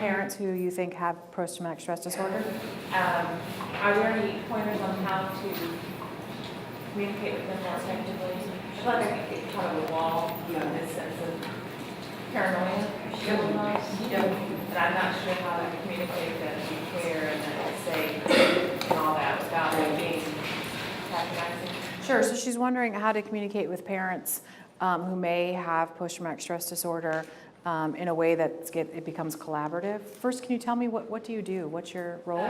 parents who you think have post-traumatic stress disorder? Are there any pointers on how to communicate with them more effectively? I feel like I can get caught on the wall, this sense of paranoia going on. And I'm not sure how to communicate that you care and that it's safe and all that without it being patronizing. Sure, so she's wondering how to communicate with parents who may have post-traumatic stress disorder in a way that it becomes collaborative. First, can you tell me what do you do? What's your role?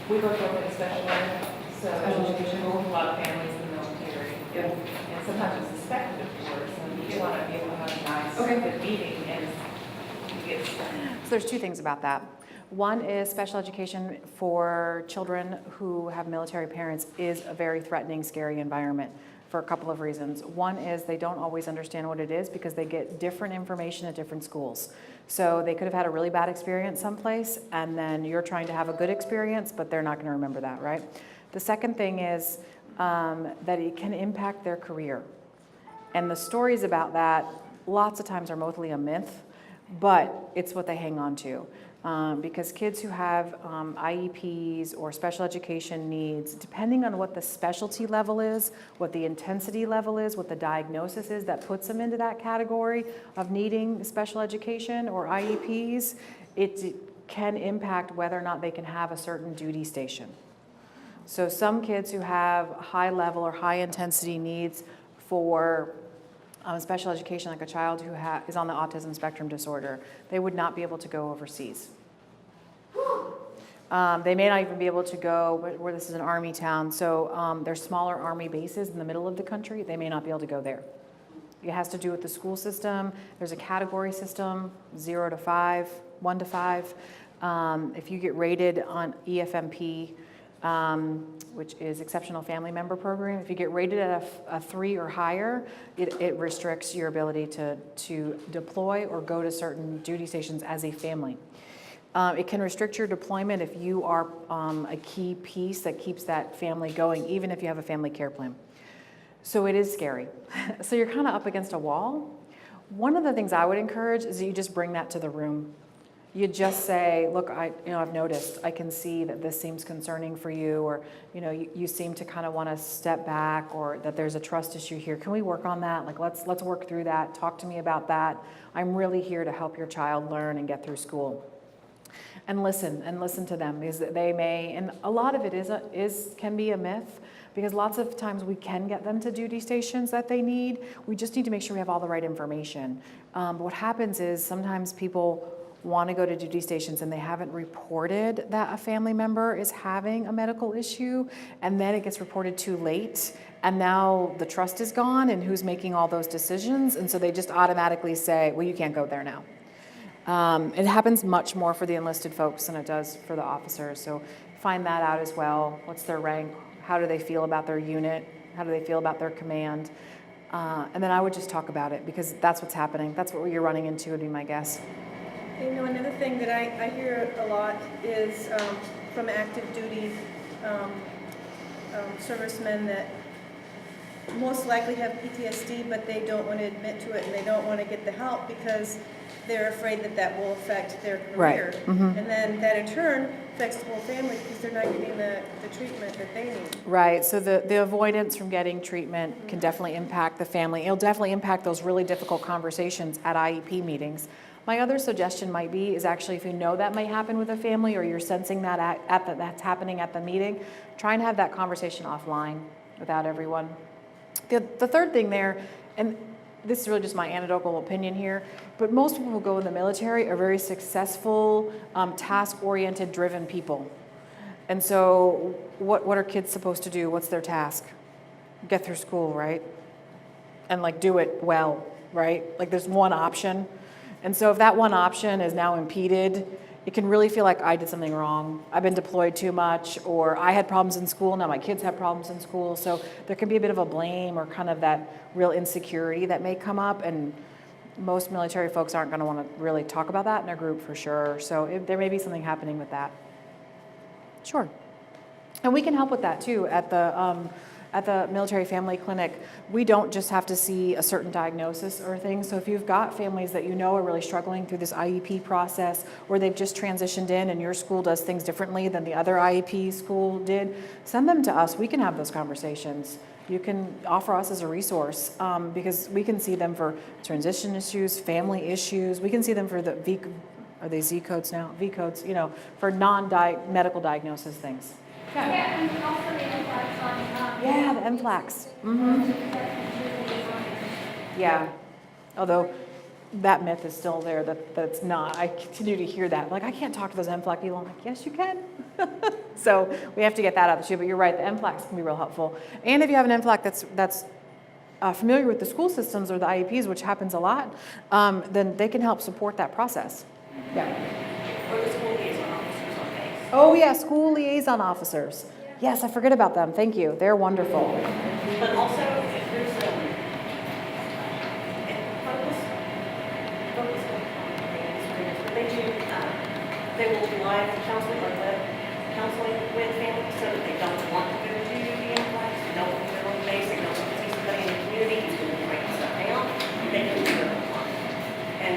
We both work in special ed, so we work with a lot of families in the military. And sometimes it's suspected, of course, and you want to be able to have a nice, good meeting and get stuff. So there's two things about that. One is special education for children who have military parents is a very threatening, scary environment for a couple of reasons. One is they don't always understand what it is because they get different information at different schools. So they could have had a really bad experience someplace, and then you're trying to have a good experience, but they're not going to remember that, right? The second thing is that it can impact their career. And the stories about that lots of times are mostly a myth, but it's what they hang on to. Because kids who have IEPs or special education needs, depending on what the specialty level is, what the intensity level is, what the diagnosis is that puts them into that category of needing special education or IEPs, it can impact whether or not they can have a certain duty station. So some kids who have high level or high intensity needs for special education, like a child who is on the autism spectrum disorder, they would not be able to go overseas. They may not even be able to go where this is an Army town, so there's smaller Army bases in the middle of the country. They may not be able to go there. It has to do with the school system. There's a category system, 0 to 5, 1 to 5. If you get rated on EFMP, which is Exceptional Family Member Program, if you get rated at a 3 or higher, it restricts your ability to deploy or go to certain duty stations as a family. It can restrict your deployment if you are a key piece that keeps that family going, even if you have a family care plan. So it is scary. So you're kind of up against a wall. One of the things I would encourage is that you just bring that to the room. You just say, look, I've noticed, I can see that this seems concerning for you, or you seem to kind of want to step back, or that there's a trust issue here. Can we work on that? Like, let's work through that. Talk to me about that. I'm really here to help your child learn and get through school. And listen to them, because they may, and a lot of it can be a myth, because lots of times we can get them to duty stations that they need. We just need to make sure we have all the right information. But what happens is sometimes people want to go to duty stations and they haven't reported that a family member is having a medical issue, and then it gets reported too late, and now the trust is gone, and who's making all those decisions? And so they just automatically say, well, you can't go there now. It happens much more for the enlisted folks than it does for the officers, so find that out as well. What's their rank? How do they feel about their unit? How do they feel about their command? And then I would just talk about it, because that's what's happening. That's what you're running into, would be my guess. Another thing that I hear a lot is from active duty servicemen that most likely have PTSD, but they don't want to admit to it, and they don't want to get the help because they're afraid that will affect their career. Right. Mm-hmm. And then that in turn affects the whole family because they're not getting the treatment that they need. Right, so the avoidance from getting treatment can definitely impact the family. It'll definitely impact those really difficult conversations at IEP meetings. My other suggestion might be is actually, if you know that might happen with a family, or you're sensing that that's happening at the meeting, try and have that conversation offline without everyone. The third thing there, and this is really just my anecdotal opinion here, but most people who go in the military are very successful, task-oriented, driven people. And so what are kids supposed to do? What's their task? Get through school, right? And do it well, right? There's one option. And so if that one option is now impeded, it can really feel like I did something wrong. I've been deployed too much, or I had problems in school, now my kids have problems in school. So there can be a bit of a blame or kind of that real insecurity that may come up, and most military folks aren't going to want to really talk about that in a group for sure. So there may be something happening with that. Sure. And we can help with that too at at the Military Family Clinic, we don't just have to see a certain diagnosis or thing. So if you've got families that you know are really struggling through this IEP process, or they've just transitioned in and your school does things differently than the other IEP school did, send them to us. We can have those conversations. You can offer us as a resource because we can see them for transition issues, family issues. We can see them for the are they Z codes now? V codes, you know, for non-medical diagnosis things. Yeah, and also the NCLEX on. Yeah, the NCLEX. Mm-hmm. Yeah. Although that myth is still there that's not. I continue to hear that. Like, I can't talk to those NCLEX people. I'm like, yes, you can. So we have to get that out of the shoe. But you're right, the NCLEX can be real helpful. And if you have an NCLEX that's familiar with the school systems or the IEPs, which happens a lot, then they can help support that process. Yeah. Or the school liaison officers on base. Oh yeah, school liaison officers. Yes, I forget about them. Thank you. They're wonderful. But also, if there's a focus on experience, but they will do live counseling or web counseling with families so that they don't want to go to the NCLEX, they don't want to go on base, they don't want to see somebody in the community who's going to break stuff down. They can do their own one. And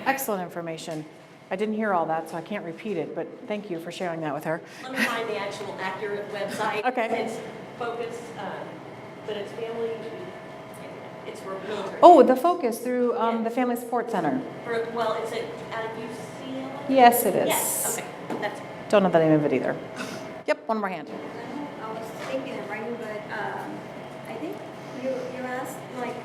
Excellent information. I didn't hear all that, so I can't repeat it, but thank you for sharing that with her. let me find the actual accurate website. Okay. It's focus, but it's family, it's for military. Oh, the focus through the Family Support Center. Well, it's at UCLA? Yes, it is. Yes, okay, that's, Don't know the name of it either. Yep, one more hand. I was thinking of writing, but I think you asked like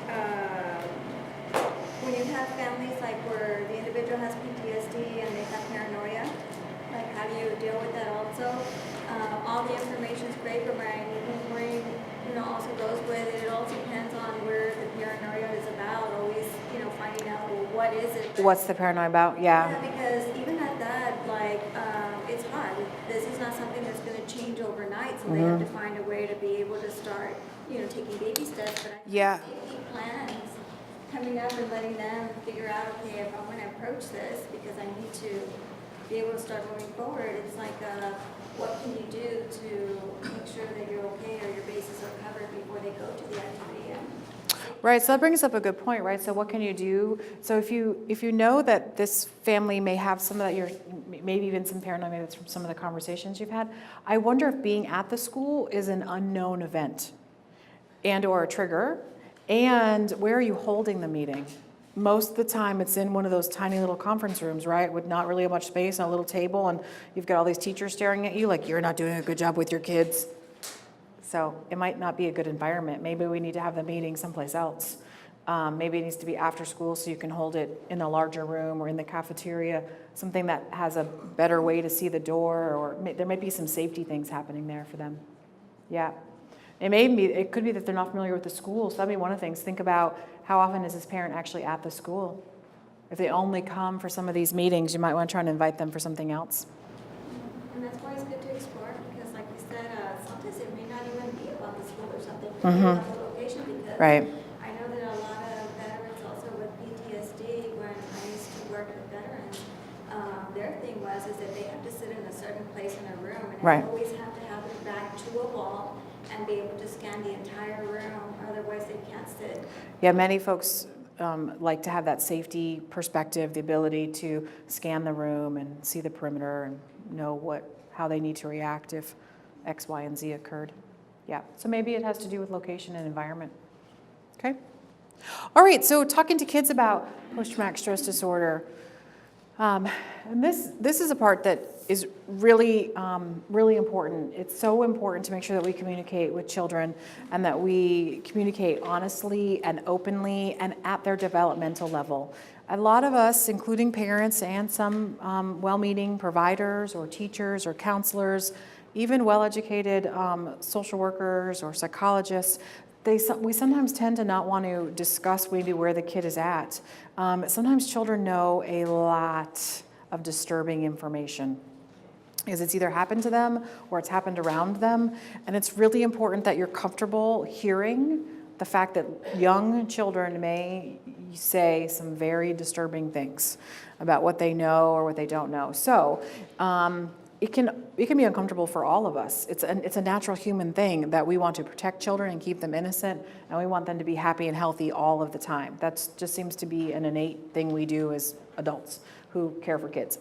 when you have families like where the individual has PTSD and they have paranoia, like how do you deal with that also? All the information is great, but my brain, also goes with it. It also depends on where the paranoia is about. Always, finding out what is it. What's the paranoia about? Yeah. Because even at that, like, it's hard. This is not something that's going to change overnight, so they have to find a way to be able to start, taking baby steps. But I think Yeah. safety plans coming up and letting them figure out, okay, if I'm going to approach this, because I need to be able to start moving forward, it's like, what can you do to make sure that you're okay or your bases are covered before they go to the activity? Right, so that brings up a good point, right? So what can you do? So if you know that this family may have some of that, maybe even some paranoia, maybe that's from some of the conversations you've had, I wonder if being at the school is an unknown event and or a trigger, and where are you holding the meeting? Most of the time it's in one of those tiny little conference rooms, right? With not really much space, and a little table, and you've got all these teachers staring at you like you're not doing a good job with your kids. So it might not be a good environment. Maybe we need to have the meeting someplace else. Maybe it needs to be after school so you can hold it in a larger room or in the cafeteria, something that has a better way to see the door, or there might be some safety things happening there for them. Yeah. It could be that they're not familiar with the school, so that'd be one of the things. Think about how often is this parent actually at the school? If they only come for some of these meetings, you might want to try and invite them for something else. And that's why it's good to explore, because like you said, sometimes it may not even be about the school or something, it may be about the location, because Right. I know that a lot of veterans also with PTSD, when I used to work with veterans, their thing is that they have to sit in a certain place in a room, and Right. they always have to have their back to a wall and be able to scan the entire room, otherwise they can't sit. Yeah, many folks like to have that safety perspective, the ability to scan the room and see the perimeter and know how they need to react if X, Y, and Z occurred. Yeah, so maybe it has to do with location and environment. Okay. All right, so talking to kids about post-traumatic stress disorder. And this is a part that is really, really important. It's so important to make sure that we communicate with children and that we communicate honestly and openly and at their developmental level. A lot of us, including parents and some well-meaning providers or teachers or counselors, even well-educated social workers or psychologists, we sometimes tend to not want to discuss maybe where the kid is at. Sometimes children know a lot of disturbing information, because it's either happened to them or it's happened around them. And it's really important that you're comfortable hearing the fact that young children may say some very disturbing things about what they know or what they don't know. So it can be uncomfortable for all of us. It's a natural human thing that we want to protect children and keep them innocent, and we want them to be happy and healthy all of the time. That just seems to be an innate thing we do as adults who care for kids.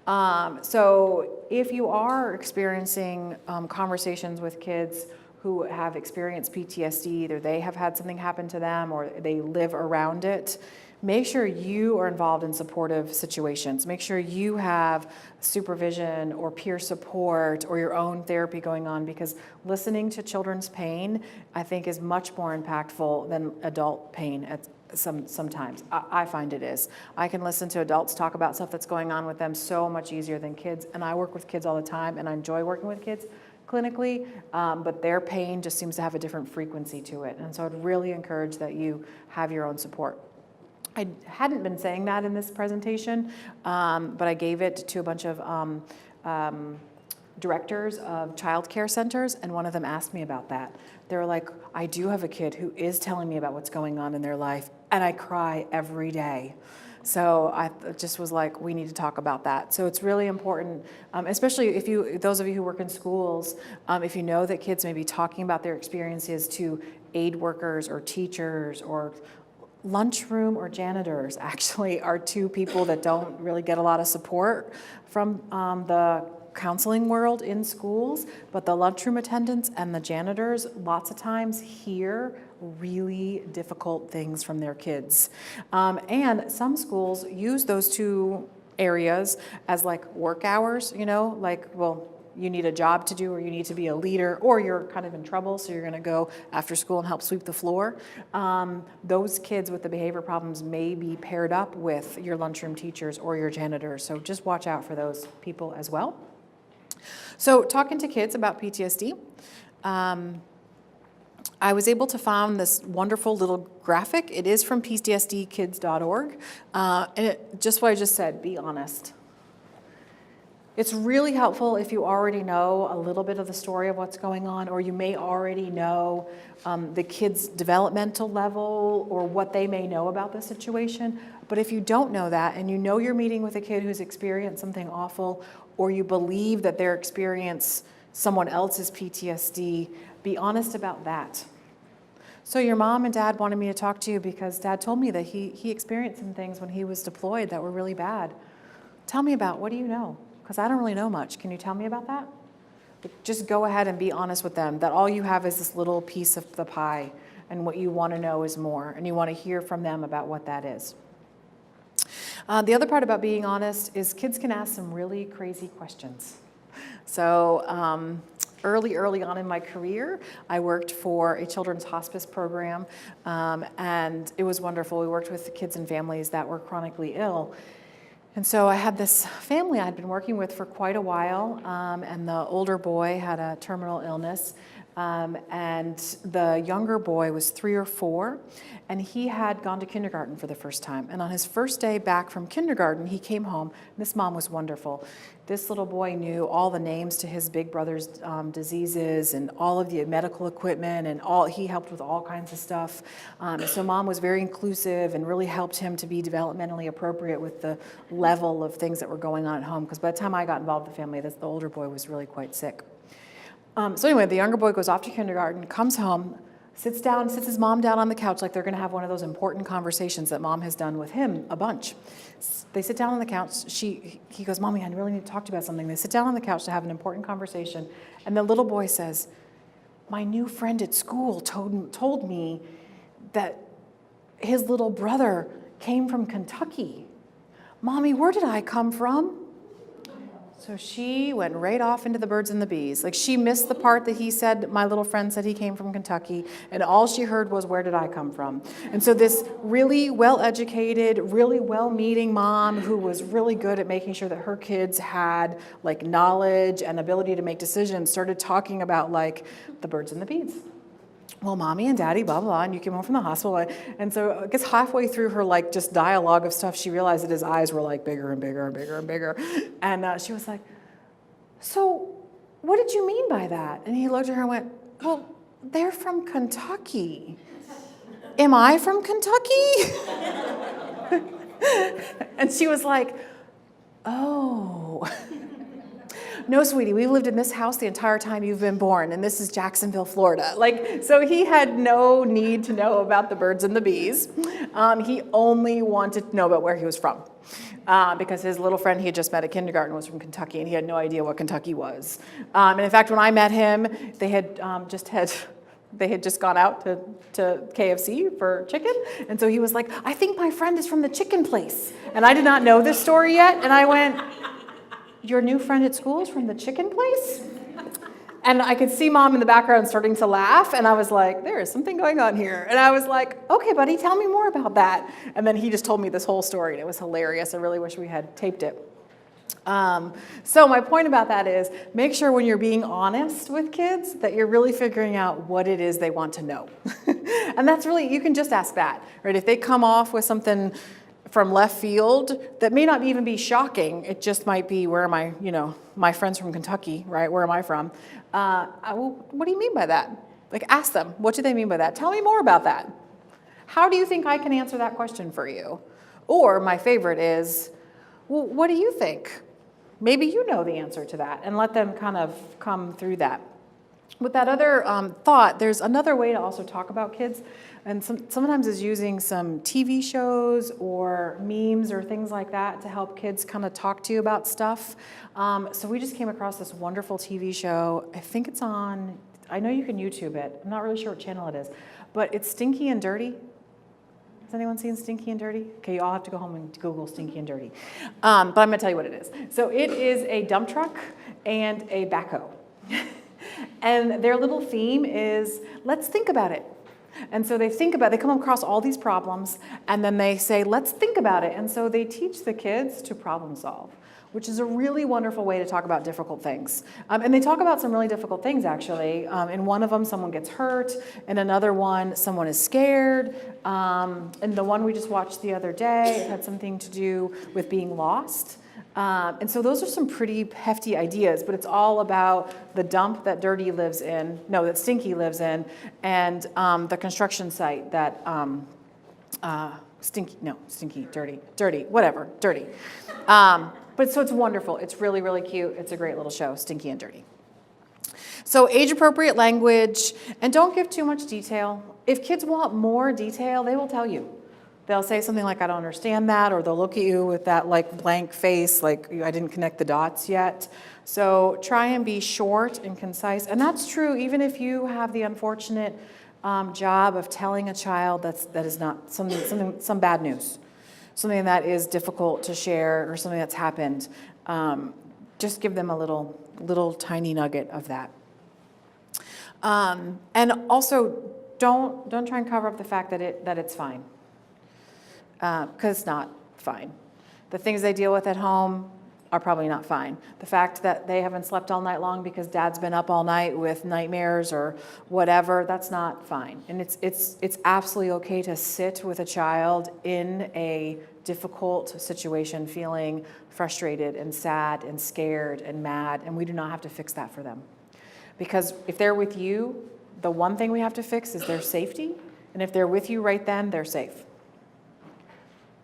So if you are experiencing conversations with kids who have experienced PTSD, either they have had something happen to them or they live around it, make sure you are involved in supportive situations. Make sure you have supervision or peer support or your own therapy going on, because listening to children's pain, I think, is much more impactful than adult pain at sometimes. I find it is. I can listen to adults talk about stuff that's going on with them so much easier than kids, and I work with kids all the time, and I enjoy working with kids clinically, but their pain just seems to have a different frequency to it, and so I'd really encourage that you have your own support. I hadn't been saying that in this presentation, but I gave it to a bunch of directors of child care centers, and one of them asked me about that. They were like, I do have a kid who is telling me about what's going on in their life, and I cry every day. So I just was like, we need to talk about that. So it's really important, especially if those of you who work in schools, if you know that kids may be talking about their experiences to aid workers or teachers or lunchroom or janitors, actually, are two people that don't really get a lot of support from the counseling world in schools, but the lunchroom attendants and the janitors lots of times hear really difficult things from their kids. And some schools use those two areas as like work hours, like, well, you need a job to do, or you need to be a leader, or you're kind of in trouble, so you're gonna go after school and help sweep the floor. Those kids with the behavior problems may be paired up with your lunchroom teachers or your janitors, so just watch out for those people as well. So talking to kids about PTSD, I was able to find this wonderful little graphic. It is from PTSDkids.org, and just what I just said, be honest. It's really helpful if you already know a little bit of the story of what's going on, or you may already know the kid's developmental level or what they may know about the situation. But if you don't know that, and you know you're meeting with a kid who's experienced something awful, or you believe that they're experiencing someone else's PTSD, be honest about that. So your mom and dad wanted me to talk to you because dad told me that he experienced some things when he was deployed that were really bad. Tell me about, what do you know? Because I don't really know much. Can you tell me about that? Just go ahead and be honest with them that all you have is this little piece of the pie, and what you want to know is more, and you want to hear from them about what that is. The other part about being honest is kids can ask some really crazy questions. So early on in my career, I worked for a children's hospice program, and it was wonderful. We worked with kids and families that were chronically ill. And so I had this family I'd been working with for quite a while, and the older boy had a terminal illness, and the younger boy was 3 or 4, and he had gone to kindergarten for the first time. And on his first day back from kindergarten, he came home. This mom was wonderful. This little boy knew all the names to his big brother's diseases and all of the medical equipment, and he helped with all kinds of stuff. So mom was very inclusive and really helped him to be developmentally appropriate with the level of things that were going on at home, because by the time I got involved with the family, the older boy was really quite sick. So anyway, the younger boy goes off to kindergarten, comes home, sits his mom down on the couch like they're going to have one of those important conversations that mom has done with him a bunch. They sit down on the couch. He goes, Mommy, I really need to talk to you about something. They sit down on the couch to have an important conversation, and the little boy says, my new friend at school told me that his little brother came from Kentucky. Mommy, where did I come from? So she went right off into the birds and the bees. Like, she missed the part that he said, my little friend said he came from Kentucky, and all she heard was, where did I come from? And so this really well-educated, really well-meaning mom who was really good at making sure that her kids had like knowledge and ability to make decisions started talking about like the birds and the bees. Well, mommy and daddy, blah, blah, and you came home from the hospital. And so I guess halfway through her like just dialogue of stuff, she realized that his eyes were like bigger and bigger and bigger and bigger. And she was like, so what did you mean by that? And he looked at her and went, well, they're from Kentucky. Am I from Kentucky? And she was like, oh. no, sweetie, we've lived in this house the entire time you've been born, and this is Jacksonville, Florida. Like, so he had no need to know about the birds and the bees. He only wanted to know about where he was from. Because his little friend he had just met at kindergarten was from Kentucky, and he had no idea what Kentucky was. And in fact, when I met him, they had just gone out to KFC for chicken. And so he was like, I think my friend is from the chicken place. And I did not know this story yet. And I went, your new friend at school is from the chicken place? And I could see Mom in the background starting to laugh. And I was like, there is something going on here. And I was like, okay, buddy, tell me more about that. And then he just told me this whole story. And it was hilarious. I really wish we had taped it. So my point about that is make sure when you're being honest with kids that you're really figuring out what it is they want to know. And that's really, you can just ask that, right? If they come off with something from left field that may not even be shocking, it just might be, where am I, my friend's from Kentucky, right? Where am I from? What do you mean by that? Like, ask them, what do they mean by that? Tell me more about that. How do you think I can answer that question for you? Or my favorite is, well, what do you think? Maybe you know the answer to that, and let them kind of come through that. With that other thought, there's another way to also talk about kids, and sometimes is using some TV shows or memes or things like that to help kids kind of talk to you about stuff. So we just came across this wonderful TV show. I think it's on, I know you can YouTube it. I'm not really sure what channel it is, but it's Stinky and Dirty. Has anyone seen Stinky and Dirty? Okay, you all have to go home and Google Stinky and Dirty. But I'm gonna tell you what it is. So it is a dump truck and a backhoe. And their little theme is, let's think about it. And so they come across all these problems, and then they say, let's think about it. And so they teach the kids to problem solve, which is a really wonderful way to talk about difficult things. And they talk about some really difficult things, actually. In one of them, someone gets hurt. In another one, someone is scared. And the one we just watched the other day, it had something to do with being lost. And so those are some pretty hefty ideas, but it's all about the dump that that Stinky lives in, and the construction site that dirty. But so it's wonderful. It's really, really cute. It's a great little show, Stinky and Dirty. So age-appropriate language, and don't give too much detail. If kids want more detail, they will tell you. They'll say something like, I don't understand that, or they'll look at you with that like blank face, like I didn't connect the dots yet. So try and be short and concise. And that's true even if you have the unfortunate job of telling a child that is not some bad news, something that is difficult to share or something that's happened. Just give them a little tiny nugget of that. And also don't try and cover up the fact that it's fine. Because it's not fine. The things they deal with at home are probably not fine. The fact that they haven't slept all night long because dad's been up all night with nightmares or whatever, that's not fine. And it's absolutely okay to sit with a child in a difficult situation, feeling frustrated and sad and scared and mad, and we do not have to fix that for them. Because if they're with you, the one thing we have to fix is their safety, and if they're with you right then, they're safe.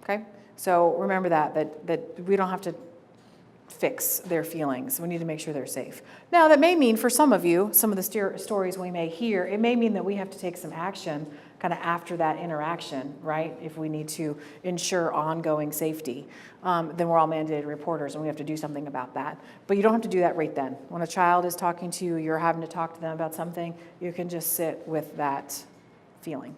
Okay, so remember that we don't have to fix their feelings. We need to make sure they're safe. Now, that may mean for some of you, some of the stories we may hear, it may mean that we have to take some action kind of after that interaction, right? If we need to ensure ongoing safety, then we're all mandated reporters and we have to do something about that. But you don't have to do that right then. When a child is talking to you, you're having to talk to them about something, you can just sit with that feeling.